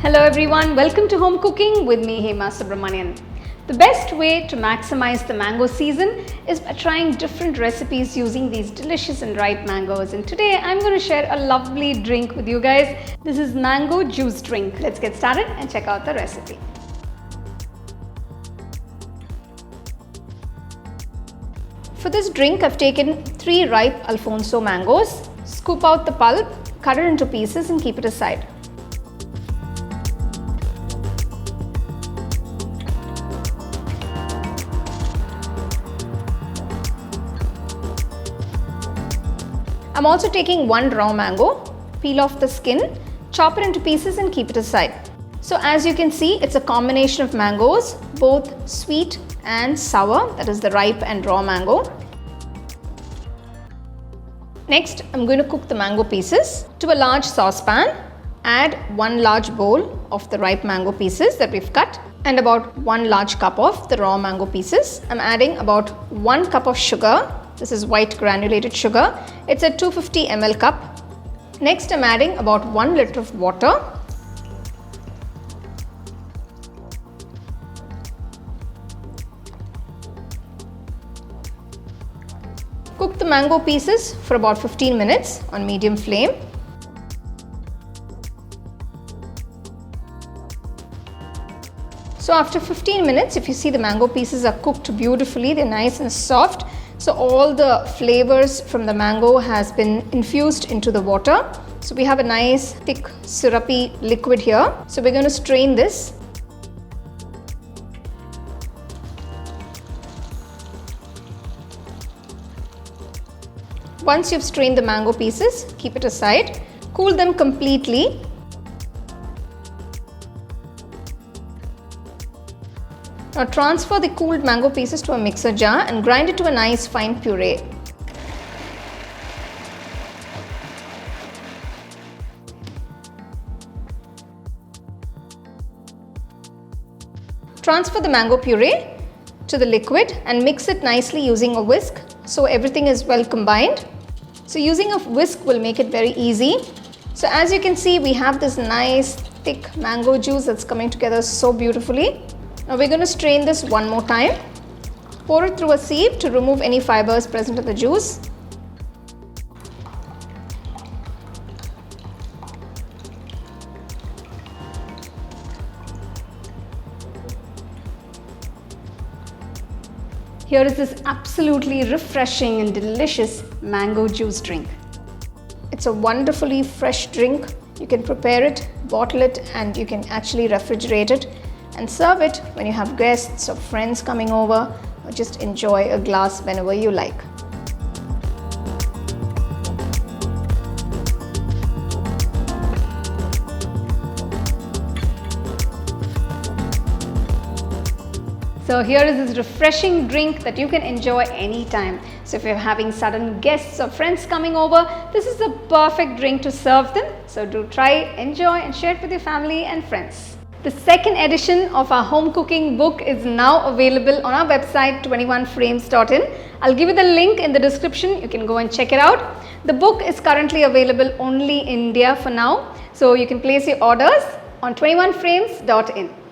Hello everyone, welcome to Home Cooking with me Hema Subramanian. The best way to maximize the mango season is by trying different recipes using these delicious and ripe mangoes. And today I'm going to share a lovely drink with you guys. This is mango juice drink. Let's get started and check out the recipe. For this drink, I've taken 3 ripe Alfonso mangoes. Scoop out the pulp, cut it into pieces and keep it aside. I'm also taking 1 raw mango, peel off the skin, chop it into pieces and keep it aside. So as you can see, it's a combination of mangoes, both sweet and sour, that is the ripe and raw mango. Next, I'm going to cook the mango pieces. To a large saucepan, add 1 large bowl of the ripe mango pieces that we've cut and about 1 large cup of the raw mango pieces. I'm adding about 1 cup of sugar. This is white granulated sugar. It's a 250 ml cup. Next, I'm adding about 1 liter of water. Cook the mango pieces for about 15 minutes on medium flame. So after 15 minutes, if you see, the mango pieces are cooked beautifully, they're nice and soft. So all the flavors from the mango has been infused into the water. So we have a nice thick syrupy liquid here. So we're going to strain this. Once you've strained the mango pieces, keep it aside. Cool them completely. Now transfer the cooled mango pieces to a mixer jar and grind it to a nice fine puree. Transfer the mango puree to the liquid and mix it nicely using a whisk so everything is well combined. So using a whisk will make it very easy. So as you can see, we have this nice thick mango juice that's coming together so beautifully. Now we're going to strain this one more time. Pour it through a sieve to remove any fibers present in the juice. Here is this absolutely refreshing and delicious mango juice drink. It's a wonderfully fresh drink. You can prepare it, bottle it, and you can actually refrigerate it and serve it when you have guests or friends coming over, or just enjoy a glass whenever you like. So here is this refreshing drink that you can enjoy anytime. So if you're having sudden guests or friends coming over, this is the perfect drink to serve them. So do try, enjoy and share it with your family and friends. The second edition of our home cooking book is now available on our website 21frames.in. I'll give you the link in the description. You can go and check it out. The book is currently available only in India for now. So you can place your orders on 21frames.in.